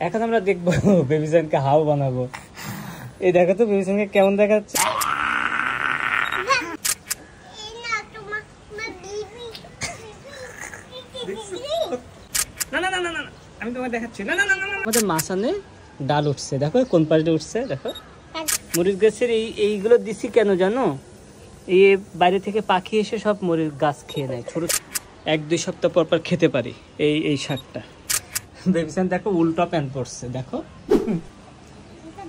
এখন আমরা দেখবো বেবিজানকে হাও বানাবো। এই দেখো তো বেবিজানকে কেমন দেখাচ্ছে। না না না না না আমি তোমাকে দেখাচ্ছি। না না না না আমাদের মাসানে ডাল উঠছে, দেখো কোন পাশে উঠছে দেখো। মরিচ গাছের এইগুলো দিছি কেন জানো? এই বাইরে থেকে পাখি এসে সব মরিচ গাছ খেয়ে নেয়, ছোট 1-2 সপ্তাহ পর পর খেতে পারি এই শাকটা। বেবিসান দেখো উল্টা প্যান পড়ছে দেখো।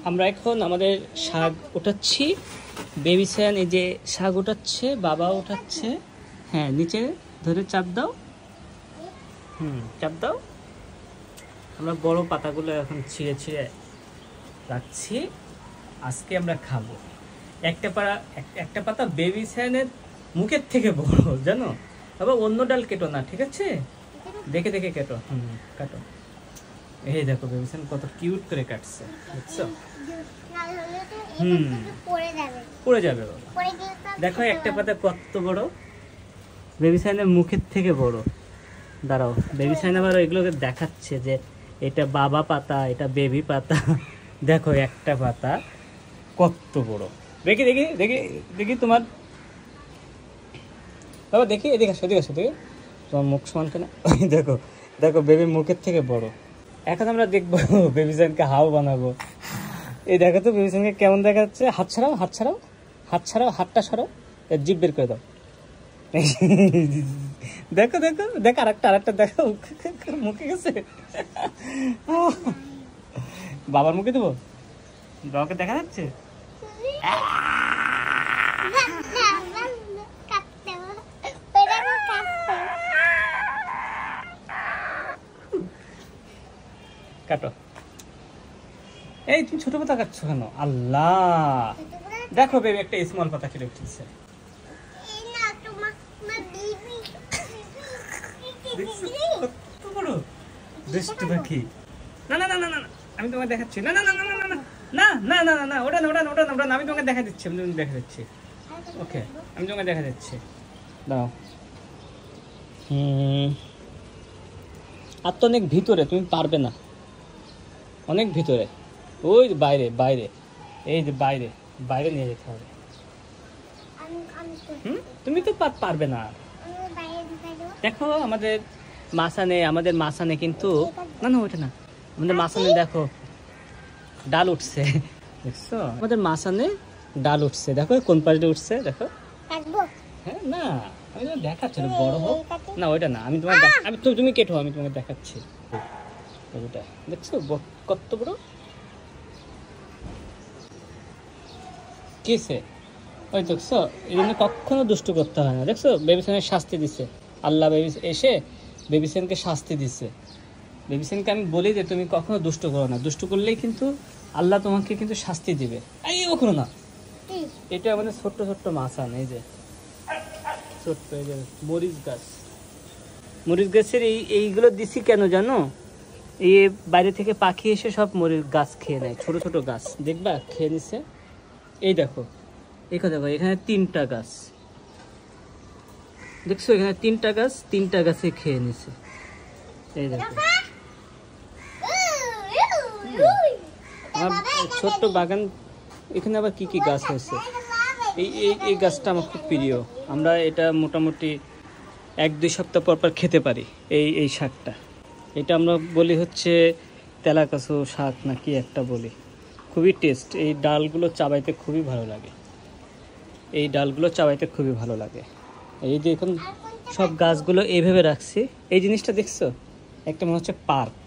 আমরা এখন আমাদের শাক উঠাচ্ছি। বেবিসান এই যে শাক উঠাচ্ছে, বাবা উঠাচ্ছে। হ্যাঁ নিচে ধরে চাপ দাও, চাপ দাও। আমরা বড় পাতাগুলো এখন ছিঁড়ে ছিঁড়ে রাখছি, আজকে আমরা খাবো। একটা পাতা বেবিসানের মুখের থেকে বড় জানো। আবার অন্য ডাল কেটো না, ঠিক আছে? দেখে দেখে কেটো। কাটো। এই দেখো বেবিসান কত কিউট করে কাটছে, বুঝছো? পড়ে যাবে বাবা। দেখো একটা পাতা কত বড়, বেবিসানের মুখের থেকে বড়। দাঁড়াও, বেবিসান আবার এগুলোকে দেখাচ্ছে যে এটা বাবা পাতা, এটা বেবি পাতা। দেখো একটা পাতা কত বড়। দেখি দেখি দেখি দেখি তোমার বাবা, দেখি এদিকে আসো, এদিকে আসো, দেখি তোমার মুখ সমান কেনা। দেখো দেখো বেবির মুখের থেকে বড়। এখন আমরা দেখবো বেবিজানকে হাও বানাবো। এই দেখো তো বেবিজানকে কেমন দেখাচ্ছে। হাত ছাড়াও, হাত ছাড়াও, হাত ছাড়াও, হাতটা সরাও, জিভ বের করে দাও। দেখো দেখো দেখো আরেকটা দেখো, মুখে গেছে। বাবার মুখে দেবো, বাবাকে দেখা যাচ্ছে। কাটো। এই তুমি ছোট পাতা কাটছো কেন? আল্লাহ, দেখো বেবি একটা স্মল পাতা কেটে উঠছে। না না না না না আমি তোমাকে দেখাচ্ছি। না না না না না না না না না না ওটা না ওটা না ওটা না ওটা না, আমি তোমাকে দেখা দিচ্ছি, আমি তোমাকে দেখা দিচ্ছি। ওকে আমি তোমাকে দেখা দিচ্ছি, দাও। আর তো অনেক ভিতরে, তুমি পারবে না, অনেক ভিতরে, ওই বাইরে বাইরে, এই যে বাইরে বাইরে নিয়ে যেতে হবে। তুমি তো পারবে না। দেখো আমাদের মাসানে কিন্তু না না ওইটা না, আমাদের মাসানে দেখো ডাল উঠছে, দেখছো? আমাদের মাসানে ডাল উঠছে, দেখো কোন পাশে উঠছে দেখো। হ্যাঁ না আমি তোমাকে দেখাচ্ছি, বড় হোক না ওইটা না, আমি তোমাকে তুমি কেটো, আমি তোমাকে দেখাচ্ছি। ওটা দেখছো কত বড় কিসে। ওই দেখছো, এই জন্য কখনো দুষ্টু করতে হয় না। দেখছো বেবিসানের শাস্তি দিছে আল্লাহ, এসে বেবিসানকে শাস্তি দিছে। বেবিসানকে আমি বলি যে তুমি কখনো দুষ্টু করো না, দুষ্টু করলেই কিন্তু আল্লাহ তোমাকে কিন্তু শাস্তি দিবে। এই কখনো না। এটা আমাদের ছোট্ট ছোট্ট মাছান, এই যে ছোট্ট এই যে মরিচ গাছের এইগুলো দিছি কেন জানো? এই বাইরে থেকে পাখি এসে সব মরিচ গাছ খেয়ে নেয়, ছোট ছোট গাছ দেখবা খেয়ে নিছে। এই দেখো দেখো এখানে 3টা গাছ, দেখছো এখানে 3টা গাছ, 3টা গাছে খেয়ে নিছে। এই দেখো আমার ছোট্ট বাগান, এখানে আবার কি কি গাছ হয়েছে। এই গাছটা আমার খুব প্রিয়, আমরা এটা মোটামুটি 1-2 সপ্তাহ পর পর খেতে পারি এই শাকটা। এটা আমরা বলি হচ্ছে তেলাকাসু শাক না কি একটা বলি, খুবই টেস্ট। এই ডালগুলো চাবাইতে খুবই ভালো লাগে, এই ডালগুলো চাবাইতে খুবই ভালো লাগে। এই যে এখন সব গাছগুলো এইভাবে রাখছি, এই জিনিসটা দেখছো একটা মনে হচ্ছে পার্ক,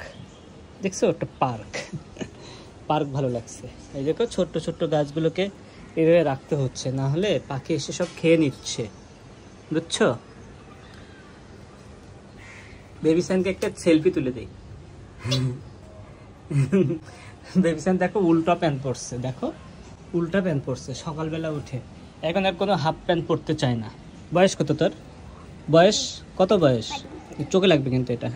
দেখছো একটা পার্ক ভালো লাগছে। এই দেখো ছোট্ট ছোট্ট গাছগুলোকে এইভাবে রাখতে হচ্ছে, না হলে পাখি এসে সব খেয়ে নিচ্ছে, বুঝছো? বেবিসানকে একটা সেলফি তুলে দেই। বেবিসান দেখো উল্টা প্যান্ট পরছে, দেখো উল্টা প্যান্ট পরছে সকালবেলা উঠে। এখন আর কোনো হাফ প্যান্ট পরতে চায় না। বয়স কত তোর? বয়স কত? বয়স চোখে লাগবে কিন্তু এটা।